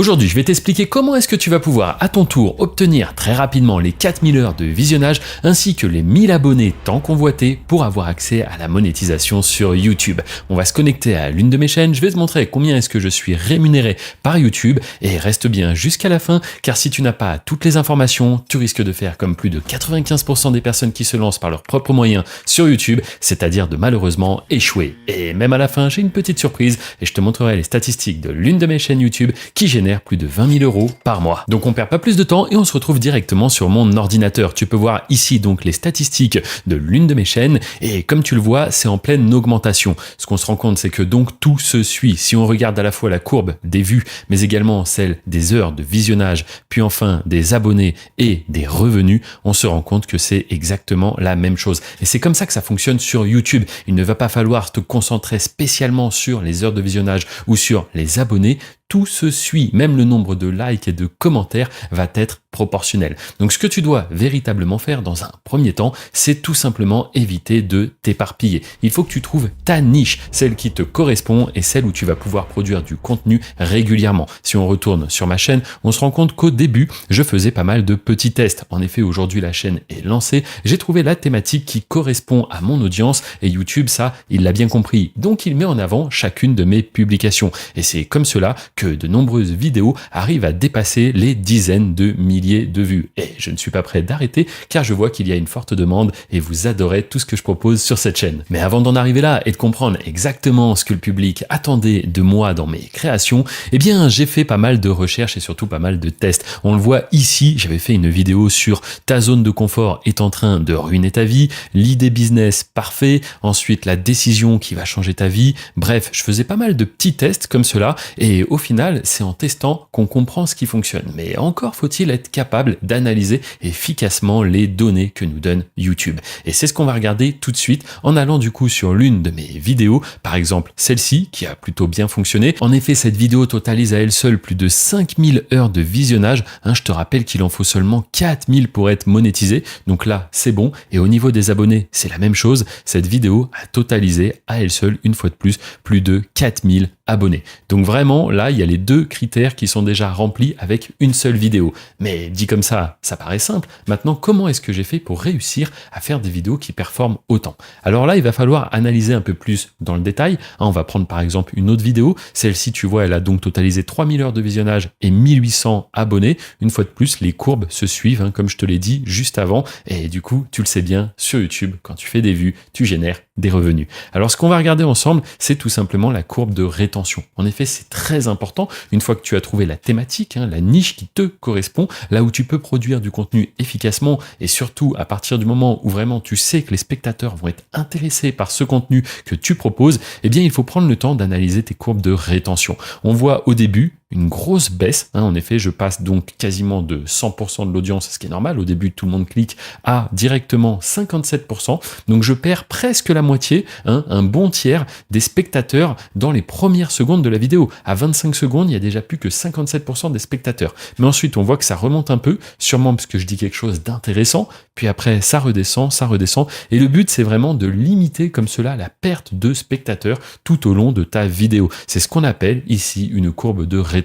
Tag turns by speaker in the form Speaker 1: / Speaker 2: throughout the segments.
Speaker 1: Aujourd'hui, je vais t'expliquer comment est-ce que tu vas pouvoir à ton tour obtenir très rapidement les 4000 heures de visionnage ainsi que les 1000 abonnés tant convoités pour avoir accès à la monétisation sur YouTube. On va se connecter à l'une de mes chaînes, je vais te montrer combien est-ce que je suis rémunéré par YouTube et reste bien jusqu'à la fin car si tu n'as pas toutes les informations, tu risques de faire comme plus de 95% des personnes qui se lancent par leurs propres moyens sur YouTube, c'est-à-dire de malheureusement échouer. Et même à la fin, j'ai une petite surprise et je te montrerai les statistiques de l'une de mes chaînes YouTube qui génère plus de 20 000 euros par mois. Donc on perd pas plus de temps et on se retrouve directement sur mon ordinateur. Tu peux voir ici donc les statistiques de l'une de mes chaînes et comme tu le vois, c'est en pleine augmentation. Ce qu'on se rend compte, c'est que donc tout se suit. Si on regarde à la fois la courbe des vues, mais également celle des heures de visionnage, puis enfin des abonnés et des revenus, on se rend compte que c'est exactement la même chose. Et c'est comme ça que ça fonctionne sur YouTube. Il ne va pas falloir te concentrer spécialement sur les heures de visionnage ou sur les abonnés. Tout se suit, même le nombre de likes et de commentaires va être proportionnel. Donc ce que tu dois véritablement faire dans un premier temps, c'est tout simplement éviter de t'éparpiller. Il faut que tu trouves ta niche, celle qui te correspond et celle où tu vas pouvoir produire du contenu régulièrement. Si on retourne sur ma chaîne, on se rend compte qu'au début, je faisais pas mal de petits tests. En effet, aujourd'hui, la chaîne est lancée. J'ai trouvé la thématique qui correspond à mon audience et YouTube, ça, il l'a bien compris. Donc il met en avant chacune de mes publications. Et c'est comme cela que de nombreuses vidéos arrivent à dépasser les dizaines de milliers de vues. Et je ne suis pas prêt d'arrêter car je vois qu'il y a une forte demande et vous adorez tout ce que je propose sur cette chaîne. Mais avant d'en arriver là et de comprendre exactement ce que le public attendait de moi dans mes créations, eh bien j'ai fait pas mal de recherches et surtout pas mal de tests. On le voit ici, j'avais fait une vidéo sur ta zone de confort est en train de ruiner ta vie, l'idée business parfait, ensuite la décision qui va changer ta vie. Bref, je faisais pas mal de petits tests comme cela et au final, c'est en testant qu'on comprend ce qui fonctionne. Mais encore faut-il être capable d'analyser efficacement les données que nous donne YouTube. Et c'est ce qu'on va regarder tout de suite en allant du coup sur l'une de mes vidéos, par exemple celle-ci qui a plutôt bien fonctionné. En effet, cette vidéo totalise à elle seule plus de 5000 heures de visionnage. Je te rappelle qu'il en faut seulement 4000 pour être monétisé. Donc là, c'est bon. Et au niveau des abonnés, c'est la même chose. Cette vidéo a totalisé à elle seule, une fois de plus de 4000 abonnés. Donc vraiment, là, il y a les deux critères qui sont déjà remplis avec une seule vidéo. Mais dit comme ça paraît simple. Maintenant, comment est-ce que j'ai fait pour réussir à faire des vidéos qui performent autant? Alors là, il va falloir analyser un peu plus dans le détail. On va prendre par exemple une autre vidéo. Celle-ci, tu vois, elle a donc totalisé 3000 heures de visionnage et 1800 abonnés. Une fois de plus, les courbes se suivent, comme je te l'ai dit juste avant. Et du coup, tu le sais bien, sur YouTube, quand tu fais des vues, tu génères des revenus. Alors, ce qu'on va regarder ensemble, c'est tout simplement la courbe de rétention. En effet, c'est très important. Une fois que tu as trouvé la thématique, la niche qui te correspond, là où tu peux produire du contenu efficacement et surtout à partir du moment où vraiment tu sais que les spectateurs vont être intéressés par ce contenu que tu proposes, eh bien, il faut prendre le temps d'analyser tes courbes de rétention. On voit au début une grosse baisse. En effet, je passe donc quasiment de 100% de l'audience, ce qui est normal. Au début, tout le monde clique à directement 57%. Donc, je perds presque la moitié, un bon tiers des spectateurs dans les premières secondes de la vidéo. À 25 secondes, il n'y a déjà plus que 57% des spectateurs. Mais ensuite, on voit que ça remonte un peu, sûrement parce que je dis quelque chose d'intéressant. Puis après, ça redescend. Et le but, c'est vraiment de limiter comme cela la perte de spectateurs tout au long de ta vidéo. C'est ce qu'on appelle ici une courbe de rétention.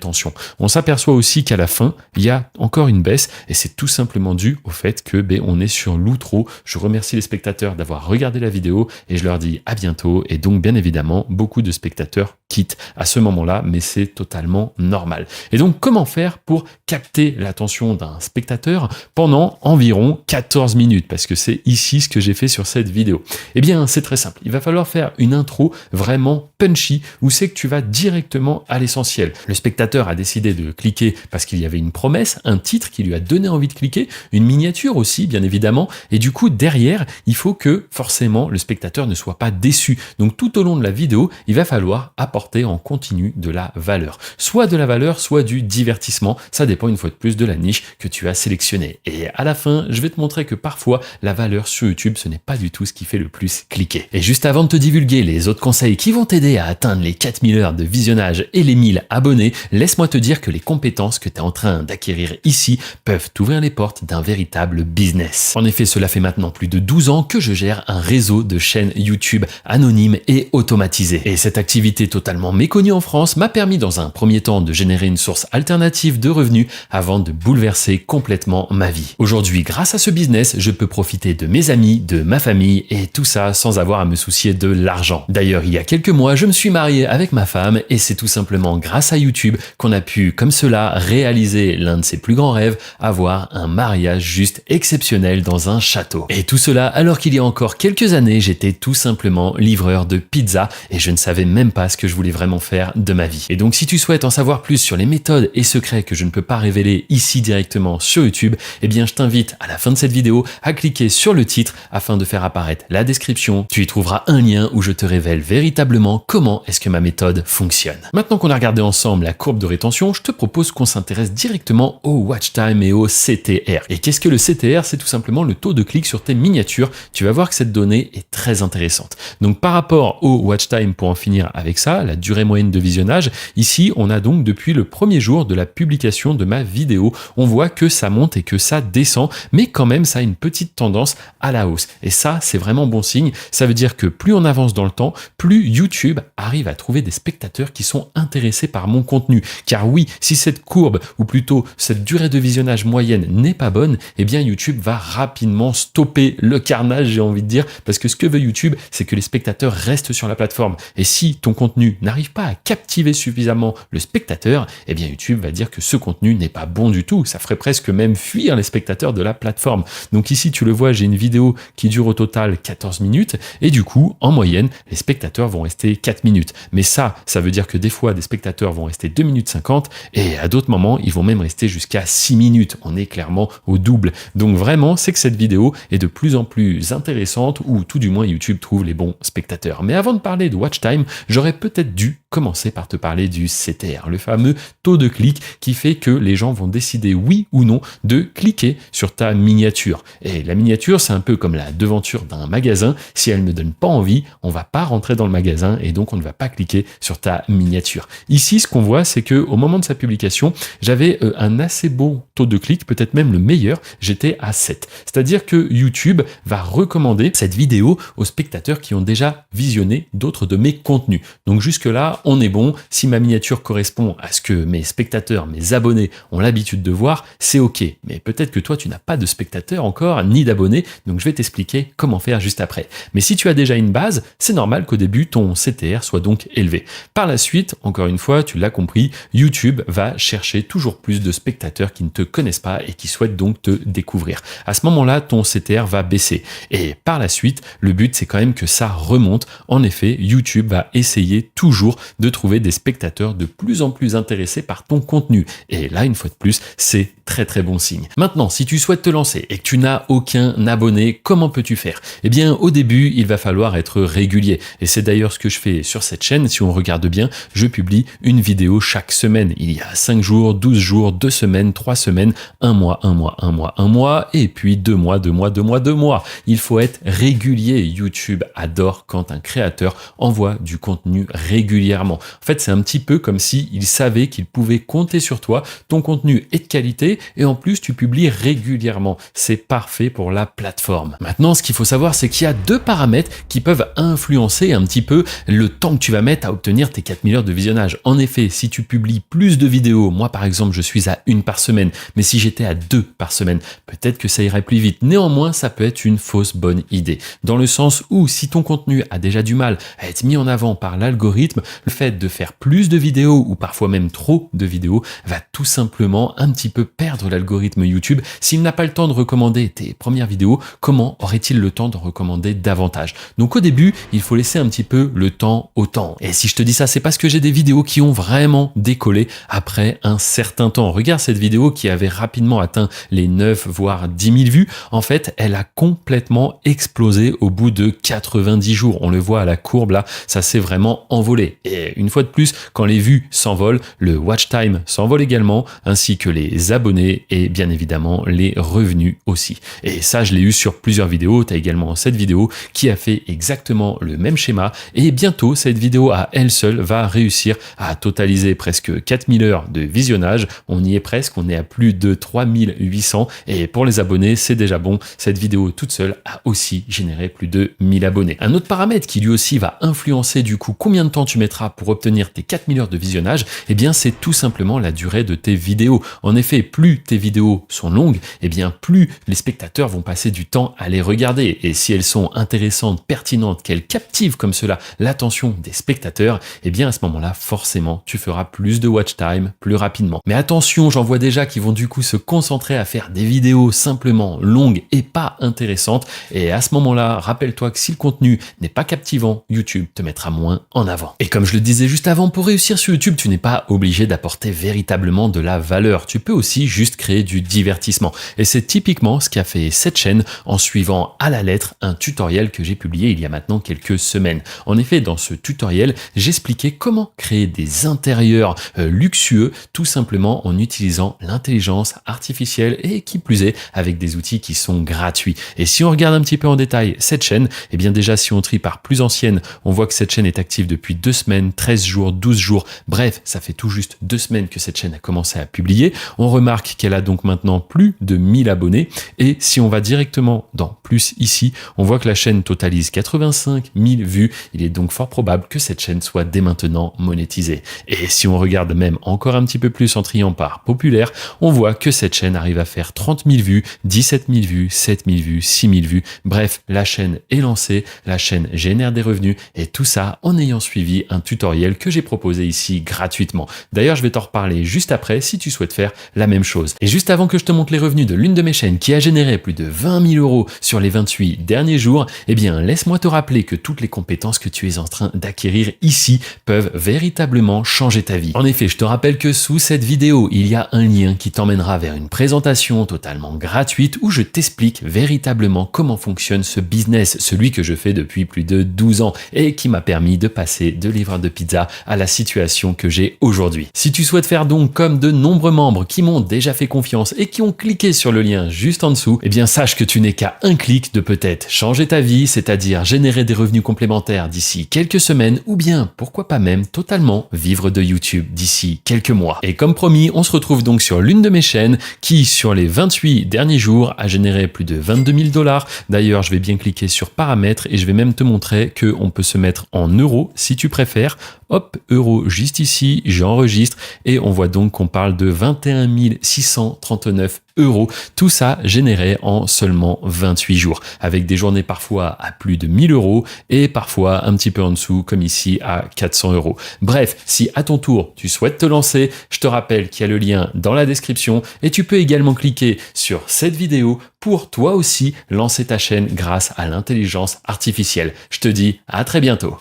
Speaker 1: On s'aperçoit aussi qu'à la fin, il y a encore une baisse et c'est tout simplement dû au fait que on est sur l'outro. Je remercie les spectateurs d'avoir regardé la vidéo et je leur dis à bientôt. Et donc, bien évidemment, beaucoup de spectateurs quittent à ce moment-là, mais c'est totalement normal. Et donc, comment faire pour capter l'attention d'un spectateur pendant environ 14 minutes? Parce que c'est ici ce que j'ai fait sur cette vidéo. Eh bien, c'est très simple. Il va falloir faire une intro vraiment punchy où c'est que tu vas directement à l'essentiel. Le spectateur a décidé de cliquer parce qu'il y avait une promesse, un titre qui lui a donné envie de cliquer, une miniature aussi, bien évidemment. Et du coup, derrière, il faut que forcément le spectateur ne soit pas déçu. Donc, tout au long de la vidéo, il va falloir apporter en continu de la valeur. Soit de la valeur, soit du divertissement. Ça dépend une fois de plus de la niche que tu as sélectionnée. Et à la fin, je vais te montrer que parfois, la valeur sur YouTube, ce n'est pas du tout ce qui fait le plus cliquer. Et juste avant de te divulguer les autres conseils qui vont t'aider à atteindre les 4000 heures de visionnage et les 1000 abonnés, laisse-moi te dire que les compétences que tu es en train d'acquérir ici peuvent t'ouvrir les portes d'un véritable business. En effet, cela fait maintenant plus de 12 ans que je gère un réseau de chaînes YouTube anonymes et automatisées. Et cette activité totalement méconnue en France m'a permis dans un premier temps de générer une source alternative de revenus avant de bouleverser complètement ma vie. Aujourd'hui, grâce à ce business, je peux profiter de mes amis, de ma famille et tout ça sans avoir à me soucier de l'argent. D'ailleurs, il y a quelques mois, je me suis marié avec ma femme et c'est tout simplement grâce à YouTube qu'on a pu, comme cela, réaliser l'un de ses plus grands rêves, avoir un mariage juste exceptionnel dans un château. Et tout cela alors qu'il y a encore quelques années, j'étais tout simplement livreur de pizza et je ne savais même pas ce que je voulais vraiment faire de ma vie. Et donc si tu souhaites en savoir plus sur les méthodes et secrets que je ne peux pas révéler ici directement sur YouTube, eh bien je t'invite à la fin de cette vidéo à cliquer sur le titre afin de faire apparaître la description. Tu y trouveras un lien où je te révèle véritablement comment est-ce que ma méthode fonctionne. Maintenant qu'on a regardé ensemble la courbe de rétention, je te propose qu'on s'intéresse directement au watch time et au CTR. Et qu'est-ce que le CTR? C'est tout simplement le taux de clic sur tes miniatures. Tu vas voir que cette donnée est très intéressante. Donc par rapport au watch time, pour en finir avec ça, la durée moyenne de visionnage, ici on a donc depuis le premier jour de la publication de ma vidéo, on voit que ça monte et que ça descend, mais quand même ça a une petite tendance à la hausse. Et ça, c'est vraiment bon signe. Ça veut dire que plus on avance dans le temps, plus YouTube arrive à trouver des spectateurs qui sont intéressés par mon contenu. Car oui, si cette courbe, ou plutôt cette durée de visionnage moyenne n'est pas bonne, eh bien YouTube va rapidement stopper le carnage, j'ai envie de dire, parce que ce que veut YouTube, c'est que les spectateurs restent sur la plateforme. Et si ton contenu n'arrive pas à captiver suffisamment le spectateur, eh bien YouTube va dire que ce contenu n'est pas bon du tout. Ça ferait presque même fuir les spectateurs de la plateforme. Donc ici, tu le vois, j'ai une vidéo qui dure au total 14 minutes et du coup, en moyenne, les spectateurs vont rester 4 minutes. Mais ça veut dire que des fois, des spectateurs vont rester 2 minutes 50 et à d'autres moments, ils vont même rester jusqu'à 6 minutes. On est clairement au double. Donc vraiment, c'est que cette vidéo est de plus en plus intéressante ou tout du moins YouTube trouve les bons spectateurs. Mais avant de parler de watch time, j'aurais peut-être dû commencer par te parler du CTR, le fameux taux de clic qui fait que les gens vont décider oui ou non de cliquer sur ta miniature. Et la miniature, c'est un peu comme la devanture d'un magasin. Si elle ne donne pas envie, on va pas rentrer dans le magasin et donc on ne va pas cliquer sur ta miniature. Ici, ce qu'on voit, c'est que au moment de sa publication, j'avais un assez beau taux de clic, peut-être même le meilleur, j'étais à 7. C'est-à-dire que YouTube va recommander cette vidéo aux spectateurs qui ont déjà visionné d'autres de mes contenus. Donc jusque-là, on est bon. Si ma miniature correspond à ce que mes spectateurs, mes abonnés ont l'habitude de voir, c'est OK. Mais peut-être que toi, tu n'as pas de spectateurs encore, ni d'abonnés, donc je vais t'expliquer comment faire juste après. Mais si tu as déjà une base, c'est normal qu'au début, ton CTR soit donc élevé. Par la suite, encore une fois, tu l'as compris, YouTube va chercher toujours plus de spectateurs qui ne te connaissent pas et qui souhaitent donc te découvrir. À ce moment-là, ton CTR va baisser. Et par la suite, le but, c'est quand même que ça remonte. En effet, YouTube va essayer toujours de trouver des spectateurs de plus en plus intéressés par ton contenu. Et là, une fois de plus, c'est très très bon signe. Maintenant, si tu souhaites te lancer et que tu n'as aucun abonné, comment peux-tu faire? Eh bien, au début, il va falloir être régulier. Et c'est d'ailleurs ce que je fais sur cette chaîne. Si on regarde bien, je publie une vidéo chaque semaine. Il y a 5 jours, 12 jours, 2 semaines, 3 semaines, 1 mois, 1 mois, 1 mois, 1 mois, et puis 2 mois, 2 mois, 2 mois, 2 mois. Il faut être régulier. YouTube adore quand un créateur envoie du contenu régulièrement. En fait, c'est un petit peu comme si il savait qu'il pouvait compter sur toi. Ton contenu est de qualité et en plus, tu publies régulièrement. C'est parfait pour la plateforme. Maintenant, ce qu'il faut savoir, c'est qu'il y a 2 paramètres qui peuvent influencer un petit peu le temps que tu vas mettre à obtenir tes 4000 heures de visionnage. En effet, si tu publies plus de vidéos, moi par exemple, je suis à 1 par semaine, mais si j'étais à 2 par semaine, peut-être que ça irait plus vite. Néanmoins, ça peut être une fausse bonne idée. Dans le sens où, si ton contenu a déjà du mal à être mis en avant par l'algorithme, le fait de faire plus de vidéos ou parfois même trop de vidéos va tout simplement un petit peu perdre l'algorithme YouTube. S'il n'a pas le temps de recommander tes premières vidéos, comment aurait-il le temps de recommander davantage? Donc au début, il faut laisser un petit peu le temps au temps. Et si je te dis ça, c'est parce que j'ai des vidéos qui ont vraiment décollé après un certain temps. Regarde cette vidéo qui avait rapidement atteint les 9 voire 10 000 vues. En fait, elle a complètement explosé au bout de 90 jours. On le voit à la courbe là, ça s'est vraiment envolé. Et une fois de plus, quand les vues s'envolent, le watch time s'envole également, ainsi que les abonnés et bien évidemment les revenus aussi. Et ça, je l'ai eu sur plusieurs vidéos. Tu as également cette vidéo qui a fait exactement le même schéma et bientôt, cette vidéo à elle seule va réussir à totaliser presque 4000 heures de visionnage. On y est presque, on est à plus de 3800 et pour les abonnés, c'est déjà bon. Cette vidéo toute seule a aussi généré plus de 1000 abonnés. Un autre paramètre qui lui aussi va influencer du coup combien de temps tu mettras pour obtenir tes 4000 heures de visionnage, eh bien c'est tout simplement la durée de tes vidéos. En effet, plus tes vidéos sont longues, eh bien plus les spectateurs vont passer du temps à les regarder. Et si elles sont intéressantes, pertinentes, qu'elles captivent comme cela l'attention des spectateurs, eh bien à ce moment-là, forcément, tu feras plus de watch time plus rapidement. Mais attention, j'en vois déjà qui vont du coup se concentrer à faire des vidéos simplement longues et pas intéressantes. Et à ce moment-là, rappelle-toi que si le contenu n'est pas captivant, YouTube te mettra moins en avant. Et comme je le disais juste avant, pour réussir sur YouTube, tu n'es pas obligé d'apporter véritablement de la valeur. Tu peux aussi juste créer du divertissement. Et c'est typiquement ce qu'a fait cette chaîne en suivant à la lettre un tutoriel que j'ai publié il y a maintenant quelques semaines. En effet, dans ce tutoriel, j'expliquais comment créer des intérieurs luxueux, tout simplement en utilisant l'intelligence artificielle et qui plus est avec des outils qui sont gratuits. Et si on regarde un petit peu en détail cette chaîne, eh bien déjà si on trie par plus ancienne, on voit que cette chaîne est active depuis 2 semaines, 13 jours, 12 jours, bref, ça fait tout juste 2 semaines que cette chaîne a commencé à publier. On remarque qu'elle a donc maintenant plus de 1000 abonnés et si on va directement dans plus ici, on voit que la chaîne totalise 85 000 vues. Il est donc fort probable que cette chaîne soit dès maintenant monétisée. Et si on regarde même encore un petit peu plus en triant par populaire, on voit que cette chaîne arrive à faire 30 000 vues, 17 000 vues, 7 000 vues, 6 000 vues. Bref, la chaîne est lancée, la chaîne génère des revenus et tout ça en ayant suivi un tutoriel que j'ai proposé ici gratuitement. D'ailleurs, je vais t'en reparler juste après si tu souhaites faire la même chose. Et juste avant que je te montre les revenus de l'une de mes chaînes qui a généré plus de 20 000 euros sur les 28 derniers jours, eh bien, laisse-moi te rappeler que toutes les compétences que tu es en train d'acquérir ici peuvent véritablement changer ta vie. En effet, je te rappelle que sous cette vidéo, il y a un lien qui t'emmènera vers une présentation totalement gratuite où je t'explique véritablement comment fonctionne ce business, celui que je fais depuis plus de 12 ans et qui m'a permis de passer de livreur de pizza à la situation que j'ai aujourd'hui. Si tu souhaites faire donc comme de nombreux membres qui m'ont déjà fait confiance et qui ont cliqué sur le lien juste en dessous, eh bien sache que tu n'es qu'à un clic de peut-être changer ta vie, c'est-à-dire générer des revenus complémentaires d'ici quelques semaines ou bien, pourquoi pas même, totalement vivre de YouTube d'ici quelques mois. Et comme promis, on se retrouve donc sur l'une de mes chaînes qui, sur les 28 derniers jours, a généré plus de 22 000 $. D'ailleurs, je vais bien cliquer sur paramètres et je vais même te montrer qu'on peut se mettre en euros si tu préfères. Hop, euros juste ici, j'enregistre et on voit donc qu'on parle de 21 639 euros. Tout ça généré en seulement 28 jours, avec des journées parfois à plus de 1000 euros et parfois un petit peu en dessous, comme ici à 400 euros. Bref, si à ton tour tu souhaites te lancer, je te rappelle qu'il y a le lien dans la description et tu peux également cliquer sur cette vidéo pour toi aussi lancer ta chaîne grâce à l'intelligence artificielle. Je te dis à très bientôt.